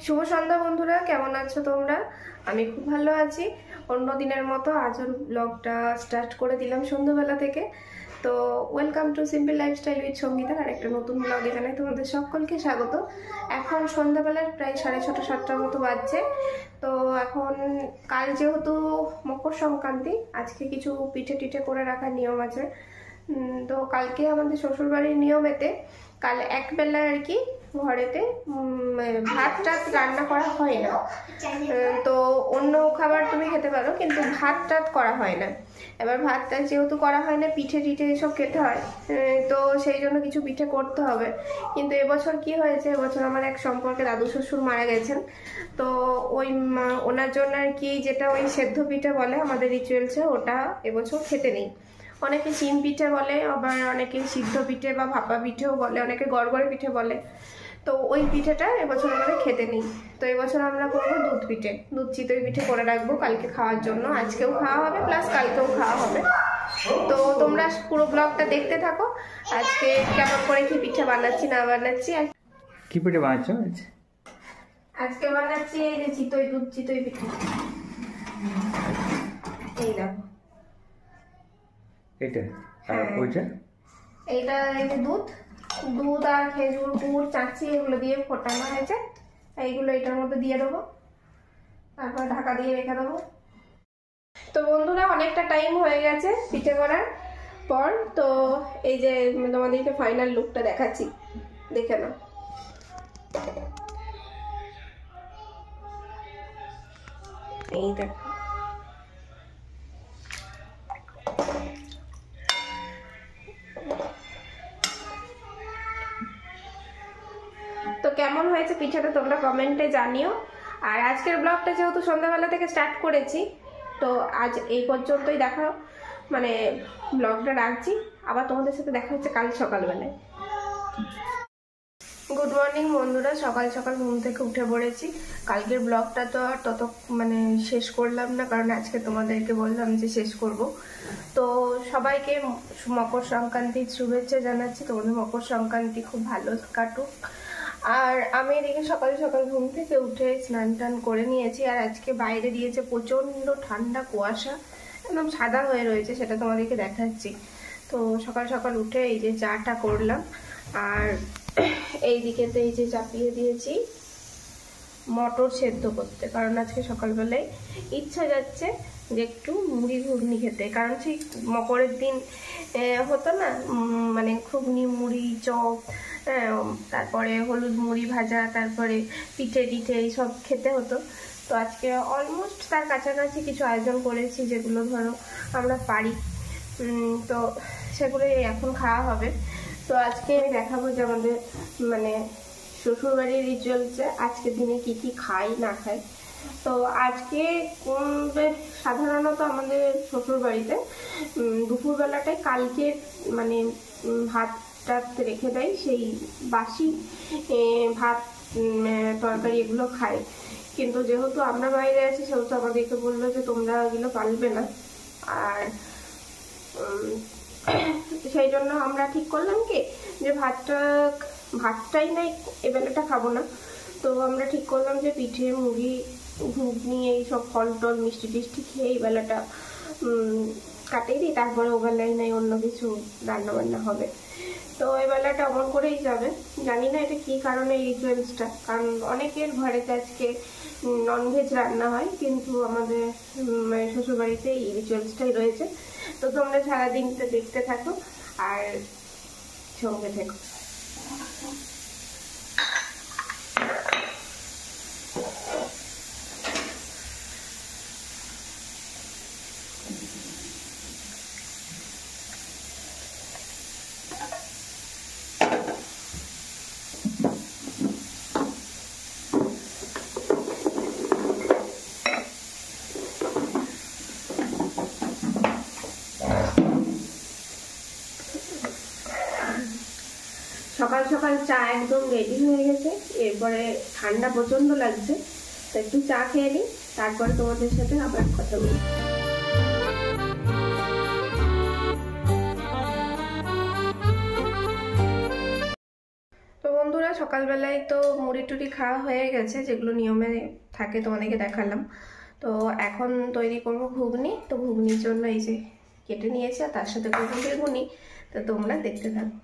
শুভ সন্ধ্যা বন্ধুরা, কেমন আছো তোমরা? আমি খুব ভালো আছি। অন্য দিনের মতো আজও ব্লগটা স্টার্ট করে দিলাম সন্ধ্যাবেলা থেকে। তো welcome to simple lifestyle with Sangeeta. আর একটা নতুন ব্লগে জানাই তোমাদের সকলকে স্বাগত। এখন সন্ধ্যাবেলার প্রায় 6:30 7টার মতো বাজছে। তো এখন কাল যেহেতু মকর সংক্রান্তি, আজকে কিছু পিঠে টিঠে করে রাখার নিয়ম আছে। তো কালকে আমাদের শ্বশুরবাড়ির নিয়মেতে কাল একবেলা আর কি ঘরেতে ভাত টাত রান্না করা হয় না। তো অন্য খাবার তুমি খেতে পারো, কিন্তু ভাত টাত করা হয় না। এবার ভাত টাত যেহেতু করা হয় না, পিঠে টিঠে এসব খেতে হয়। তো সেই জন্য কিছু পিঠে করতে হবে। কিন্তু এবছর কি হয়েছে, এবছর আমার এক সম্পর্কে দাদু শ্বশুর মারা গেছেন। তো ওই ওনার জন্য আর কি, যেটা ওই সেদ্ধ পিঠে বলে আমাদের রিচুয়ালসে, ওটা এবছর খেতে নেই। অনেকে চিম পিঠে বলে, আবার অনেকে সিদ্ধ পিঠে বা ভাপা পিঠেও বলে, অনেকে গড়গড়ে পিঠে বলে। তো ওই পিঠেটা এবছর আমাদের খেতে নেই। তো এবছর আমরা করবো দুধ পিঠে, দুধ চিতই পিঠে করে রাখবো কালকে খাওয়ার জন্য। আজকেও খাওয়া হবে প্লাস কালকেও খাওয়া হবে। তো তোমরা পুরো ব্লগটা দেখতে থাকো। আজকে কেমন করে কি পিঠে বানাচ্ছি না বানাচ্ছি। কি পিঠে বানাচ্ছ? আজকে বানাচ্ছি এই যে চিতই, দুধ চিতই পিঠে। এই দেখো এটা, আর ওইটা এইটা, এই যে দুধ আর খেজুর গুড় চাচ্ছি এগুলো দিয়ে ফোটানো হয়েছে। এইগুলো এটার মধ্যে দিয়ে দেবো, তারপর ঢাকা দিয়ে রেখে দেবো। তো বন্ধুরা, অনেকটা টাইম হয়ে গেছে পিঠে করার পর। তো এই যে তোমাদেরকে ফাইনাল লুকটা দেখাচ্ছি, দেখে নাও। এই দেখো, তো কেমন হয়েছে পিঠাটা তোমরা কমেন্টে জানিও। আর আজকের ব্লগটা যেহেতু সন্ধ্যাবেলা থেকে স্টার্ট করেছি, তো আজ এই পর্যন্তই দেখা, মানে ব্লগটা রাখছি। আবার তোমাদের সাথে দেখা হচ্ছে কাল সকালবেলায়। গুড মর্নিং বন্ধুরা, সকাল সকাল ঘুম থেকে উঠে পড়েছি। কালকের ব্লগটা তো আর মানে শেষ করলাম না, কারণ আজকে তোমাদেরকে বললাম যে শেষ করব। তো সবাইকে মকর সংক্রান্তির শুভেচ্ছা জানাচ্ছি। তোমাদের মকর সংক্রান্তি খুব ভালো কাটুক। আর আমি এদিকে সকাল সকাল ঘুম থেকে উঠে স্নান টান করে নিয়েছি। আর আজকে বাইরে দিয়েছে প্রচণ্ড ঠান্ডা, কুয়াশা একদম সাদা হয়ে রয়েছে, সেটা তোমাদেরকে দেখাচ্ছি। তো সকাল সকাল উঠে এই যে চাটা করলাম। আর এই দিকেতে এই যে চাপিয়ে দিয়েছি মটর সেদ্ধ করতে, কারণ আজকে সকালবেলায় ইচ্ছা যাচ্ছে যে একটু মুড়ি ঘুগনি খেতে। কারণ সেই মকরের দিন হতো না, মানে ঘুগনি মুড়ি চপ, তারপরে হলুদ মুড়ি ভাজা, তারপরে পিঠে টিঠে এইসব খেতে হতো। তো আজকে অলমোস্ট তার কাছাকাছি কিছু আয়োজন করেছি, যেগুলো ধরো আমরা পারি। তো সেগুলোই এখন খাওয়া হবে। তো আজকে আমি দেখাবো যে আমাদের মানে শ্বশুরবাড়ির রিচুয়ালসে আজকের দিনে কি কি খাই না খাই। তো আজকে সাধারণত আমাদের শ্বশুরবাড়িতে দুপুরবেলাটায় কালকে মানে ভাত টাত রেখে দেয়, সেই বাসি ভাত তরকারি এগুলো খাই। কিন্তু যেহেতু আমরা বাইরে আছি, সেহেতু আমাদেরকে বললো যে তোমরা এগুলো পারবে না। আর সেই জন্য আমরা ঠিক করলাম কি, যে ভাতটাই নাই এবেলাটা খাবো না। তো আমরা ঠিক করলাম যে পিঠে মুড়ি ঘুগনি এইসব ফল টল মিষ্টি টিষ্টি খেয়ে এই বেলাটা কাটিয়ে দিই। তারপরে ওবেলায় নাই অন্য কিছু রান্না বান্না হবে। তো এই বেলাটা অমন করেই যাবে। জানি না এটা কি কারণে এই রিচুয়ালসটা, কারণ অনেকের ঘরেতে আজকে ননভেজ রান্না হয়, কিন্তু আমাদের শ্বশুরবাড়িতে এই রিচুয়ালসটাই রয়েছে। তো তোমরা সারাদিনটা দেখতে থাকো আর সঙ্গে থেকো। সকাল সকাল চা একদম রেডি হয়ে গেছে। এরপরে ঠান্ডা প্রচন্ড লাগছে, তো একটু চা খেয়ে নিই, তারপরে তোমাদের সাথে আবার কথা বলি। সকালবেলায় তো মুড়ি টুড়ি খাওয়া হয়ে গেছে, যেগুলো নিয়মে থাকে তোমাদেরকে দেখালাম। তো এখন তৈরি করব ঘুগনি। তো ঘুগনির জন্য এই যে কেটে নিয়েছি, আর তার সাথে করবো বেগুনি। তো তোমরা দেখতে থাকো।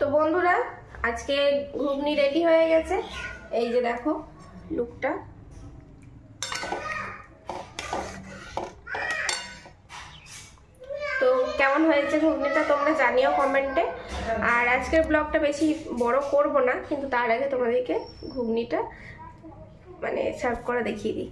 তো বন্ধুরা, আজকে ঘুগনি রেডি হয়ে গেছে। এই যে দেখো লুকটা। তো কেমন হয়েছে ঘুগনিটা তোমরা জানিও কমেন্টে। আর আজকের ব্লগটা বেশি বড় করব না, কিন্তু তার আগে তোমাদেরকে ঘুগনিটা মানে সার্ভ করে দেখিয়ে দিই।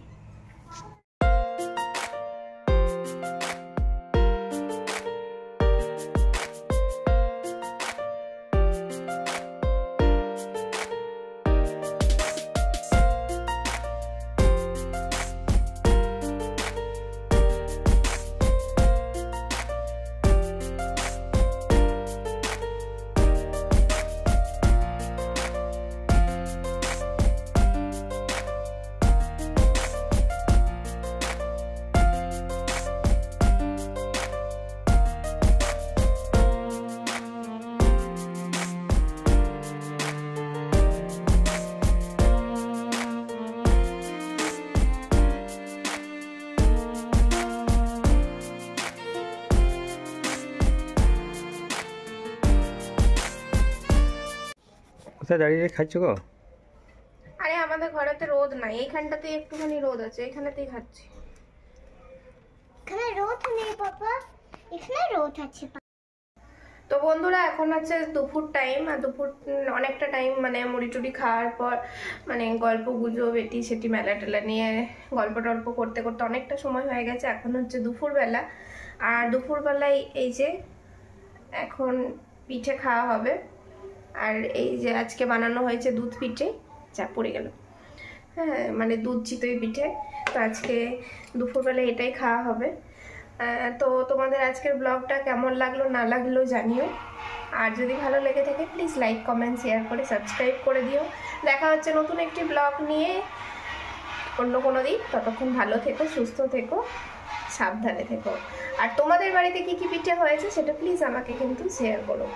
কোথায় দাঁড়িয়ে খাচ্ছ গো? আরে আমাদের ঘরেতে রোদ নাই, এইখানটাতে একটুখানি রোদ আছে, এখানেতেই খাচ্ছি। এখানে রোদ নেই বাবা, এখানে রোদ আছে। তো বন্ধুরা এখন হচ্ছে দুপুর টাইম, আর দুপুর অনেকটা টাইম মানে মুড়ি টুড়ি খাওয়ার পর মানে গল্প গুজব এটি সেটি মেলা টেলা নিয়ে গল্প টল্প করতে করতে অনেকটা সময় হয়ে গেছে। এখন হচ্ছে দুপুরবেলা, আর দুপুরবেলায় এই যে এখন পিঠে খাওয়া হবে। আর এই যে আজকে বানানো হয়েছে দুধ পিঠে, যা পড়ে গেল, হ্যাঁ মানে দুধ চিতই পিঠে। তো আজকে দুপুরবেলা এটাই খাওয়া হবে। তো তোমাদের আজকের ব্লগটা কেমন লাগলো না লাগলো জানিও, আর যদি ভালো লেগে থাকে প্লিজ লাইক কমেন্ট শেয়ার করে সাবস্ক্রাইব করে দিও। দেখা হচ্ছে নতুন একটি ব্লগ নিয়ে অন্য কোনো দিন। ততক্ষণ ভালো থেকো, সুস্থ থেকো, সাবধানে থেকো। আর তোমাদের বাড়িতে কি কি পিঠে হয়েছে সেটা প্লিজ আমাকে কিন্তু শেয়ার করো।